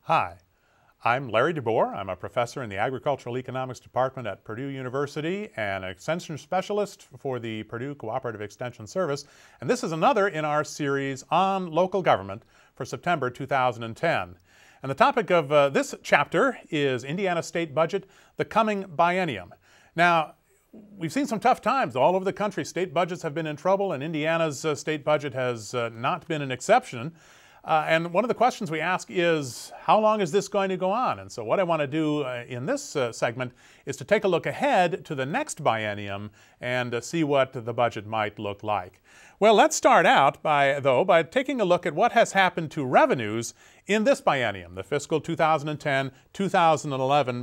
Hi, I'm Larry DeBoer. I'm a professor in the Agricultural Economics Department at Purdue University and an extension specialist for the Purdue Cooperative Extension Service. And this is another in our series on local government for September 2010. And the topic of this chapter is Indiana State Budget, the Coming Biennium. Now, we've seen some tough times all over the country. State budgets have been in trouble, and Indiana's state budget has not been an exception. And one of the questions we ask is, how long is this going to go on? And so what I want to do in this segment is to take a look ahead to the next biennium and see what the budget might look like. Well, let's start out by taking a look at what has happened to revenues in this biennium, the fiscal 2010-2011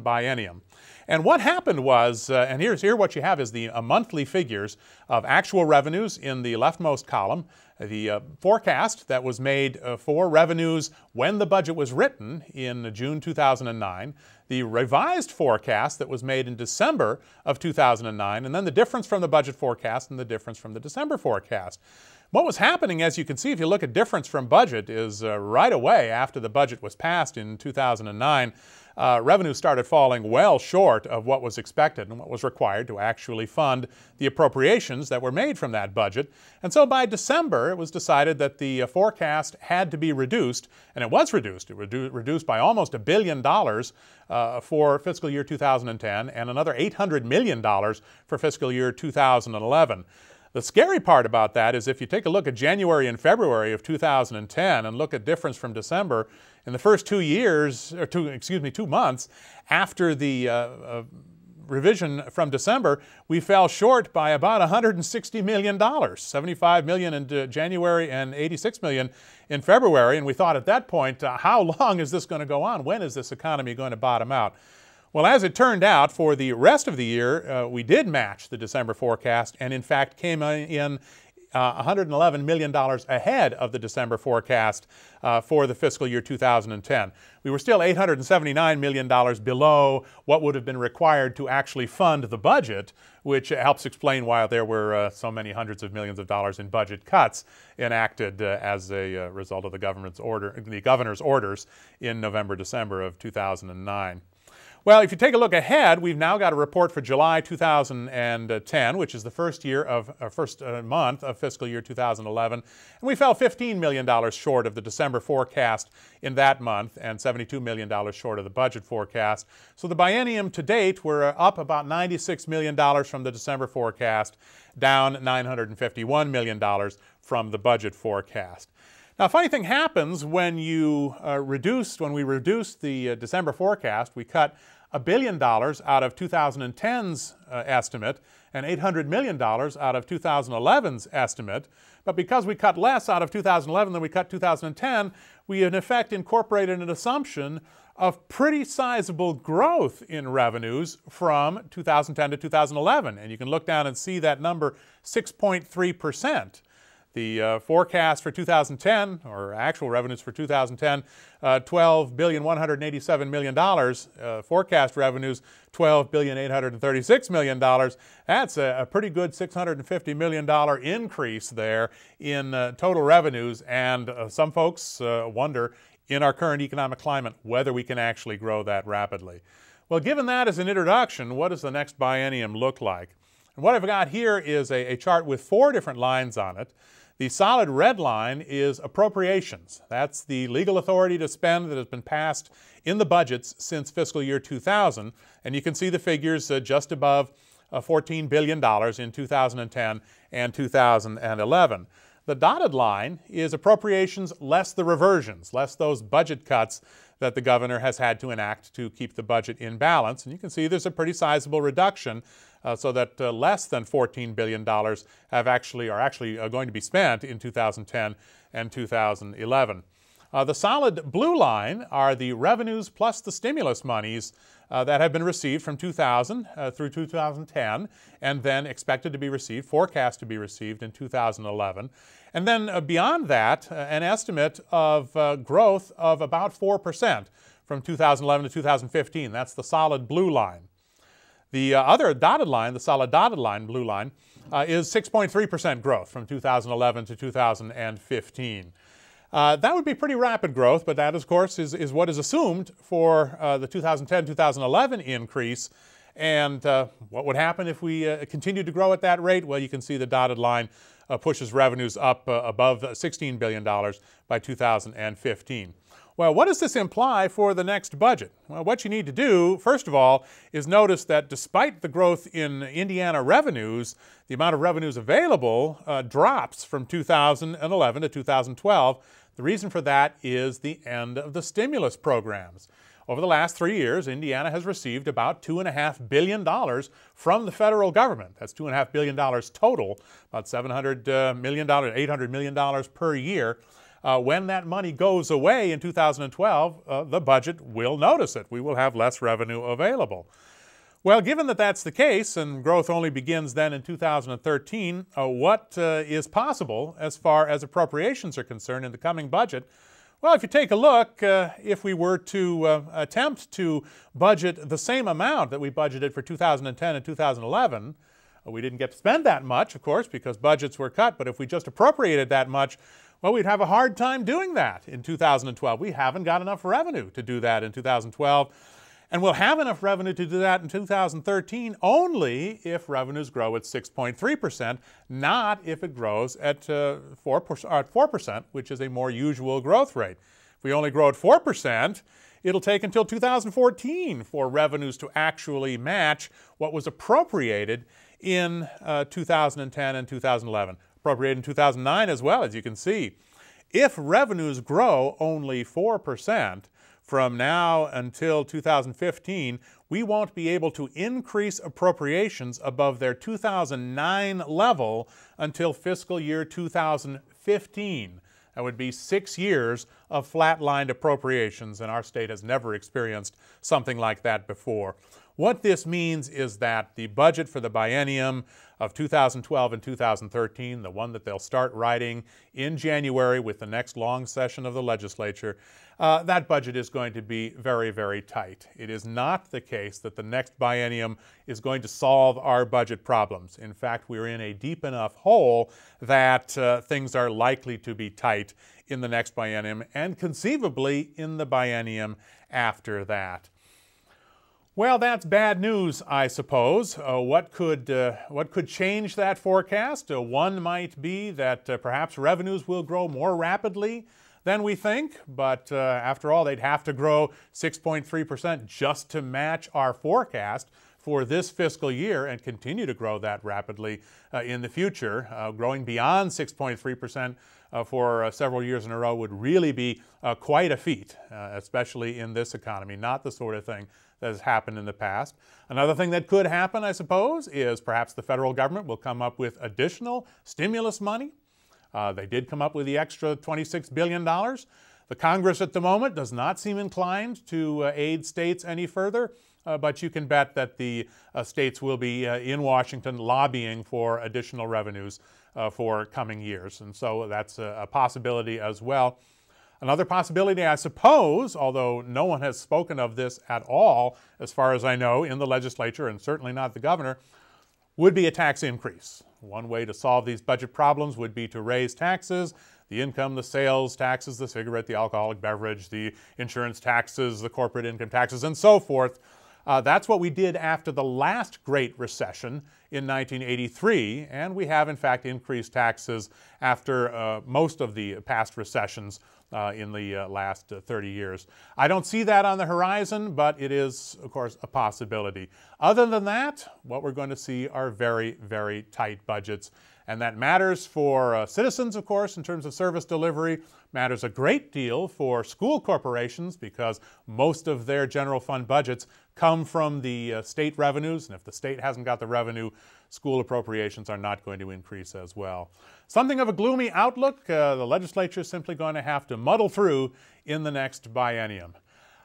biennium. And what happened was, and here what you have is the monthly figures of actual revenues in the leftmost column, the forecast that was made for revenues when the budget was written in June 2009, the revised forecast that was made in December of 2009, and then the difference from the budget forecast and the difference from the December forecast. What was happening, as you can see if you look at difference from budget, is right away after the budget was passed in 2009, revenue started falling well short of what was expected and what was required to actually fund the appropriations that were made from that budget. And so by December, it was decided that the forecast had to be reduced, and it was reduced. It was reduced by almost $1 billion for fiscal year 2010 and another $800 million for fiscal year 2011. The scary part about that is if you take a look at January and February of 2010 and look at difference from December, in the first 2 months after the revision from December, we fell short by about $160 million, $75 million in January and $86 million in February. And we thought at that point, how long is this going to go on? When is this economy going to bottom out? Well, as it turned out, for the rest of the year, we did match the December forecast and in fact came in $111 million ahead of the December forecast for the fiscal year 2010. We were still $879 million below what would have been required to actually fund the budget, which helps explain why there were so many hundreds of millions of dollars in budget cuts enacted as a result of the governor's orders in November, December of 2009. Well, if you take a look ahead, we've now got a report for July 2010, which is the first month of fiscal year 2011, and we fell $15 million short of the December forecast in that month and $72 million short of the budget forecast. So the biennium to date, we're up about $96 million from the December forecast, down $951 million from the budget forecast. Now, a funny thing happens when we reduce the December forecast. We cut $1 billion out of 2010's estimate and $800 million out of 2011's estimate. But because we cut less out of 2011 than we cut 2010, we in effect incorporated an assumption of pretty sizable growth in revenues from 2010 to 2011. And you can look down and see that number, 6.3%. The forecast for 2010, or actual revenues for 2010, $12,187 million. Forecast revenues, $12,836 million. That's a pretty good $650 million increase there in total revenues. And some folks wonder, in our current economic climate, whether we can actually grow that rapidly. Well, given that as an introduction, what does the next biennium look like? And what I've got here is a chart with 4 different lines on it. The solid red line is appropriations. That's the legal authority to spend that has been passed in the budgets since fiscal year 2000. And you can see the figures just above $14 billion in 2010 and 2011. The dotted line is appropriations less the reversions, less those budget cuts that the governor has had to enact to keep the budget in balance. And you can see there's a pretty sizable reduction so that less than $14 billion are actually going to be spent in 2010 and 2011. The solid blue line are the revenues plus the stimulus monies that have been received from 2000 through 2010 and then expected to be received, forecast to be received in 2011. And then beyond that, an estimate of growth of about 4% from 2011 to 2015. That's the solid blue line. The other dotted line, the solid dotted line, blue line, is 6.3% growth from 2011 to 2015. That would be pretty rapid growth, but that, of course, is what is assumed for the 2010-2011 increase. And what would happen if we continued to grow at that rate? Well, you can see the dotted line pushes revenues up above $16 billion by 2015. Well, what does this imply for the next budget? Well, what you need to do, first of all, is notice that despite the growth in Indiana revenues, the amount of revenues available drops from 2011 to 2012. The reason for that is the end of the stimulus programs. Over the last 3 years, Indiana has received about $2.5 billion from the federal government. That's $2.5 billion total, about $700 million, $800 million per year. When that money goes away in 2012, the budget will notice it. We will have less revenue available. Well, given that that's the case and growth only begins then in 2013, what is possible as far as appropriations are concerned in the coming budget? Well, if you take a look, if we were to attempt to budget the same amount that we budgeted for 2010 and 2011, we didn't get to spend that much, of course, because budgets were cut, but if we just appropriated that much, well, we'd have a hard time doing that in 2012. We haven't got enough revenue to do that in 2012. And we'll have enough revenue to do that in 2013 only if revenues grow at 6.3%, not if it grows at 4%, which is a more usual growth rate. If we only grow at 4%, it'll take until 2014 for revenues to actually match what was appropriated in 2010 and 2011. Appropriated in 2009 as well, as you can see. If revenues grow only 4%, from now until 2015, we won't be able to increase appropriations above their 2009 level until fiscal year 2015. That would be 6 years of flatlined appropriations, and our state has never experienced something like that before. What this means is that the budget for the biennium of 2012 and 2013, the one that they'll start writing in January with the next long session of the legislature, that budget is going to be very, very tight. It is not the case that the next biennium is going to solve our budget problems. In fact, we're in a deep enough hole that things are likely to be tight in the next biennium and conceivably in the biennium after that. Well, that's bad news, I suppose. What could change that forecast? One might be that perhaps revenues will grow more rapidly than we think, but after all, they'd have to grow 6.3% just to match our forecast for this fiscal year and continue to grow that rapidly in the future. Growing beyond 6.3% for several years in a row would really be quite a feat, especially in this economy, not the sort of thing that has happened in the past. Another thing that could happen, I suppose, is perhaps the federal government will come up with additional stimulus money. They did come up with the extra $26 billion. The Congress at the moment does not seem inclined to aid states any further, but you can bet that the states will be in Washington lobbying for additional revenues for coming years. And so that's a possibility as well. Another possibility, I suppose, although no one has spoken of this at all, as far as I know, in the legislature, and certainly not the governor, would be a tax increase. One way to solve these budget problems would be to raise taxes, the income, the sales taxes, the cigarette, the alcoholic beverage, the insurance taxes, the corporate income taxes, and so forth. That's what we did after the last Great Recession in 1983, and we have, in fact, increased taxes after most of the past recessions in the last 30 years. I don't see that on the horizon, but it is, of course, a possibility. Other than that, what we're going to see are very, very tight budgets. And that matters for citizens, of course, in terms of service delivery, matters a great deal for school corporations because most of their general fund budgets come from the state revenues, and if the state hasn't got the revenue, school appropriations are not going to increase as well. Something of a gloomy outlook. The legislature is simply going to have to muddle through in the next biennium.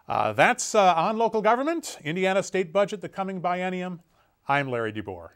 That's on local government, Indiana state budget, the coming biennium. I'm Larry DeBoer.